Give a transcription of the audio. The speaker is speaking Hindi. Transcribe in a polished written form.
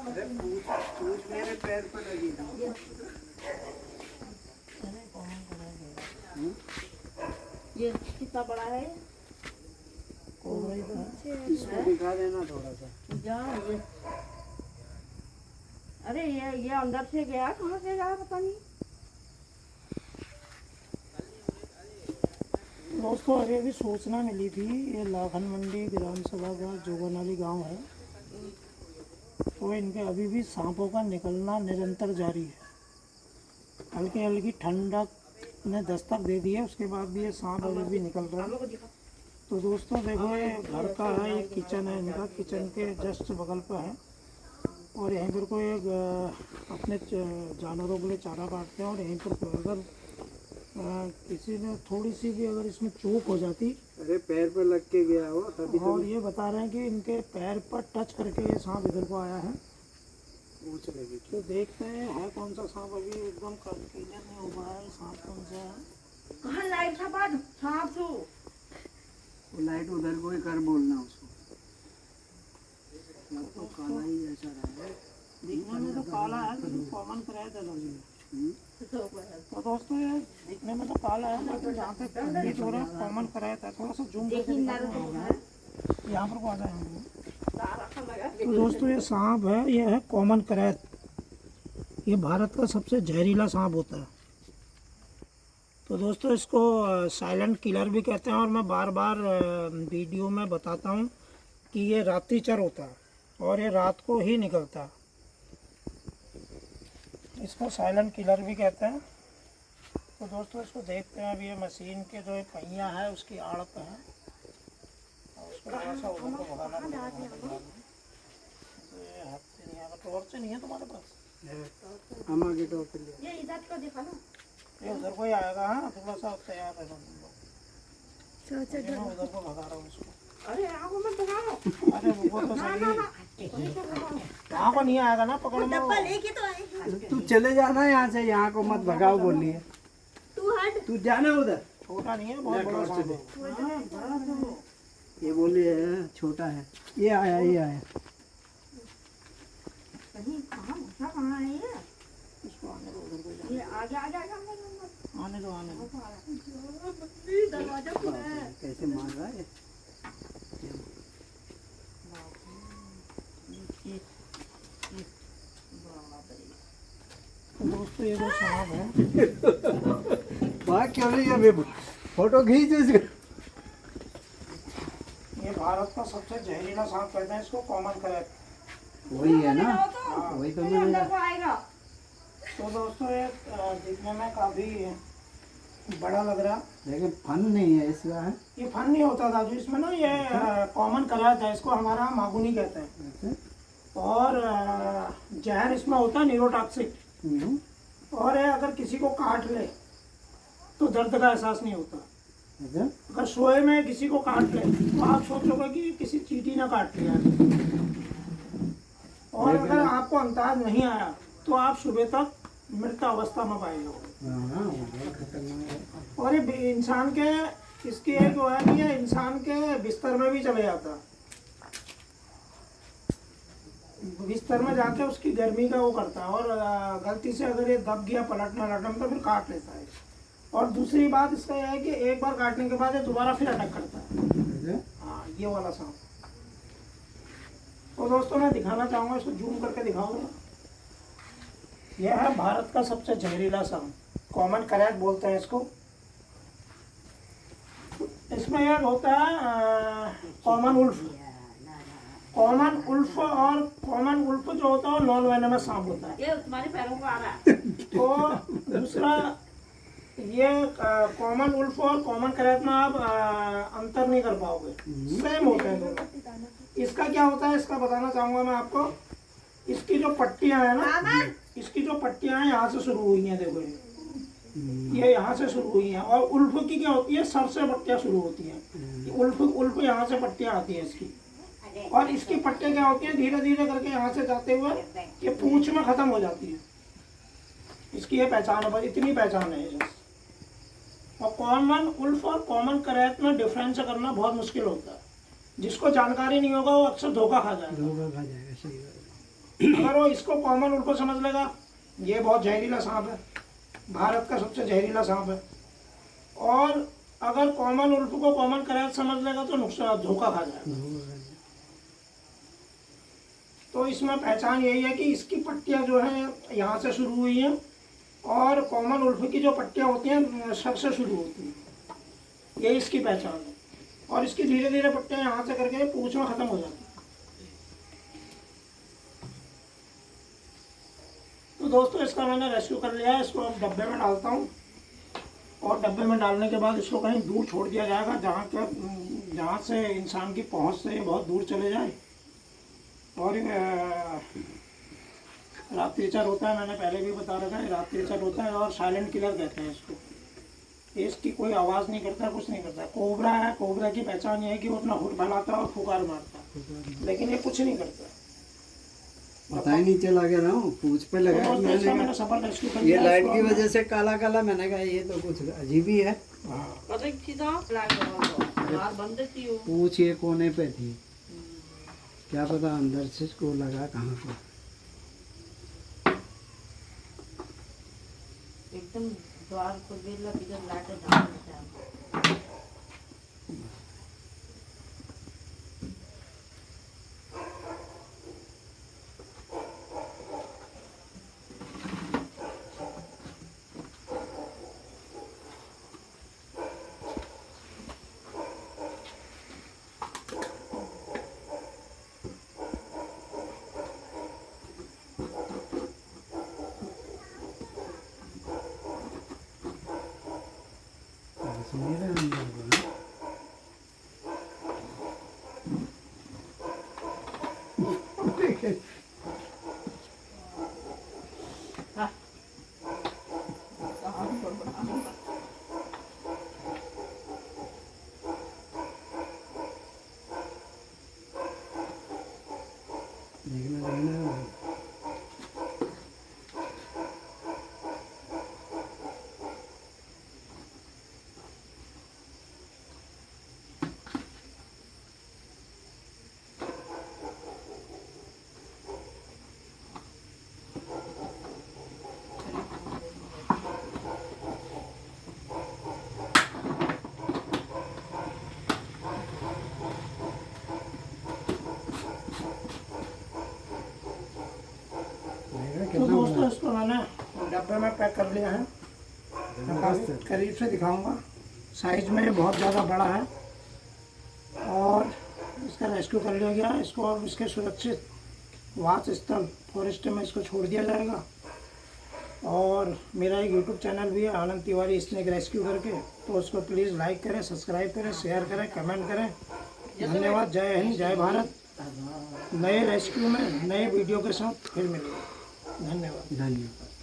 अरे पूछ मेरे पैर पर लगी थी। ये कितना बड़ा है? इसको दिखा देना थोड़ा सा। ये अरे ये अंदर से गया, कहाँ से गया पता नहीं। दोस्तों अभी अभी सूचना मिली थी, ये लाखन मंडी ग्राम सभा का जोगनाली गांव है, तो इनके अभी भी सांपों का निकलना निरंतर जारी है। हल्की हल्की ठंडक ने दस्तक दे दी है, उसके बाद भी ये सांप अभी भी निकल रहा है। तो दोस्तों देखो, ये घर का है, ये किचन है इनका, किचन के जस्ट बगल पर है, और यहीं पर कोई अपने जानवरों के लिए चारा काटते हैं, और यहीं पर अगर किसी ने थोड़ी सी भी अगर इसमें चोट हो जाती, अरे पैर पर लग के गया हो तभी तो। और ये बता रहे हैं कि इनके पैर पर टच करके ये सांप इधर को आया है। पूछ लगी तो देखते हैं है कौन सा सांप, अभी एकदम क्लियर नहीं हो पाया है सांप कौन सा है। कहाँ लाइट था बाद सांप तो वो लाइट उधर को ही कर बोलना उसको। तो काला ही जैसा रहा है, दिखने में तो काला है लेकिन कॉमन कराया था लगी। तो दोस्तों ये दिखने में तो काला है, लेकिन जहाँ पे पंडित हो रहा है कॉमन कराया था। थोड़ा सा जूम करके यहाँ पर को आ जाए। तो दोस्तों ये सांप है, ये है कॉमन करैत। ये भारत का सबसे जहरीला सांप होता है। तो दोस्तों इसको साइलेंट किलर भी कहते हैं, और मैं बार बार वीडियो में बताता हूँ कि ये रात्रिचर होता है और ये रात को ही निकलता है। इसको साइलेंट किलर भी कहते हैं। तो दोस्तों इसको देखते हैं, अभी ये मशीन के जो एक पहिया है उसकी आड़ पे है, और उसको थोड़ा सा उधर को भगाना पड़ेगा। तो ये हफ्ते नहीं आएगा, टॉर्च नहीं है तुम्हारे पास? हम आगे टॉप ले। ये इधर को दिखा ना, ये उधर को ही आएगा। हाँ थोड़ा सा तैयार है तुम लोग। मैं उधर को भगा रहा हूँ इसको। अरे आगो मत भगाओ। अरे वो तो सही, यहाँ को नहीं आएगा ना, पकड़ लो। लेके तो आए। तू चले जाना यहाँ से, यहाँ को मत भगाओ बोलिए। तू हट। तू जाना उधर। छोटा नहीं है, बहुत बड़ा सांप है। ये बोलिए छोटा है। ये आया, ये आया। कहीं कहाँ घुसा, कहाँ है ये? इसको आने दो, उधर को जाने ये आगे आगे आगे दो, आने दो, आने दो। दरवाजा खुला है। कैसे मार रहा है? तो दोस्तों ये जो सांप है, भाग क्यों नहीं है? फोटो खींच इसका। ये भारत का सबसे जहरीला सांप कहते हैं इसको, कॉमन करैत। वही है ना, वही तो मैंने। अंदर को आएगा। तो दोस्तों ये दिखने में काफ़ी बड़ा लग रहा, लेकिन फन नहीं है इसका है। ये फन नहीं होता दादू इसमें ना, ये कॉमन करैत है, इसको हमारा मागुनी कहते हैं। और जहर इसमें होता है न्यूरोटॉक्सिक, और ये अगर किसी को काट ले तो दर्द का एहसास नहीं होता। अगर सोए में किसी को काट ले तो आप सोचोगे कि किसी चींटी ने काट लिया, और अगर आपको अंदाज नहीं आया तो आप सुबह तक मृत अवस्था में पाएंगे। और ये इंसान के, इसकी एक वो है कि ये इंसान के बिस्तर में भी चले जाता, बिस्तर में जाके उसकी गर्मी का वो करता है, और गलती से अगर ये दब गया पलटना लटम तो फिर काट लेता है। और दूसरी बात इसका यह है कि एक बार काटने के बाद ये दोबारा फिर अटैक करता है। हाँ ये वाला सांप। तो दोस्तों मैं दिखाना चाहूँगा, इसको जूम करके दिखाऊंगा। यह है भारत का सबसे जहरीला सांप, कॉमन करैत बोलते हैं इसको। इसमें यह होता है कॉमन उल्फ। कॉमन उल्फ, और कॉमन उल्फ जो होता है नॉन वेनमस सांप होता है। ये तुम्हारे पैरों को आ रहा है। तो दूसरा ये कॉमन उल्फ और कॉमन करैत में आप अंतर नहीं कर पाओगे, सेम होते हैं दोनों। इसका क्या होता है इसका बताना चाहूँगा मैं आपको। इसकी जो पट्टियाँ हैं ना, इसकी जो पट्टियाँ हैं यहाँ से शुरू हुई हैं, देखो ये यहाँ से शुरू हुई हैं। और उल्फ की क्या होती है, सर से पट्टियाँ शुरू होती हैं। उल्फ यहाँ से पट्टियाँ आती हैं इसकी, और इसकी पट्टियाँ क्या होती हैं, धीरे धीरे करके यहाँ से जाते हुए ये पूंछ में खत्म हो जाती है। इसकी ये पहचान है, बस इतनी पहचान है ये। और कॉमन उल्फ और कॉमन करैत में डिफरेंस करना बहुत मुश्किल होता है। जिसको जानकारी नहीं होगा वो अक्सर धोखा खा जाएगा। धोखा खा जाएगा, सही बात। अगर वो इसको कॉमन उल्फो समझ लेगा, ये बहुत जहरीला सांप है, भारत का सबसे जहरीला सांप है, और अगर कॉमन उल्फो को कॉमन करायत समझ लेगा तो नुकसान धोखा खा जाएगा। तो इसमें पहचान यही है कि इसकी पट्टियां जो हैं यहाँ से शुरू हुई हैं, और कॉमन उल्फो की जो पट्टियां होती हैं सर से शुरू होती हैं, ये इसकी पहचान है। और इसकी धीरे धीरे पट्टियां यहाँ से करके पूंछ में खत्म हो जाती है। तो दोस्तों इसका मैंने रेस्क्यू कर लिया है, इसको अब डब्बे में डालता हूँ, और डब्बे में डालने के बाद इसको कहीं दूर छोड़ दिया जाएगा, जहाँ से इंसान की पहुँच से बहुत दूर चले जाए। और रात्रिचर होता है, मैंने पहले भी बता रखा है, रात्रिचर होता है और साइलेंट किलर कहते हैं इसको। इसकी कोई आवाज़ नहीं करता, कुछ नहीं करता। कोबरा है, कोबरा की पहचान ये है कि वो अपना हुड फैलाता है और फुकार मारता है, लेकिन ये कुछ नहीं करता। पता ही नहीं चला गया ना, पूछ पे लगा। मैंने सफल रेस्क्यू कर ये लिया लाइट इसको की हमने। वजह से काला काला, मैंने कहा ये तो कुछ अजीब ही है। हाँ, पूछ ये कोने पे थी, क्या पता अंदर से इसको लगा कहाँ पे। एकदम द्वार को बेला बिगड़ लाटे धाम में। मेरे अंदर को ना। देखना देखना तो दोस्तों इसको मैंने डब्बे में पैक कर लिया है। मैं काफी करीब से दिखाऊंगा, साइज में ये बहुत ज़्यादा बड़ा है, और इसका रेस्क्यू कर लिया गया। इसको अब इसके सुरक्षित वास स्थल फॉरेस्ट में इसको छोड़ दिया जाएगा। और मेरा एक यूट्यूब चैनल भी है, आनंद तिवारी स्नेक रेस्क्यू करके, तो उसको प्लीज़ लाइक करें, सब्सक्राइब करें, शेयर करें, कमेंट करें। धन्यवाद। जय हिंद, जय भारत। नए रेस्क्यू में नए वीडियो के साथ फिर मिलेंगे। धन्यवाद। धन्यवाद।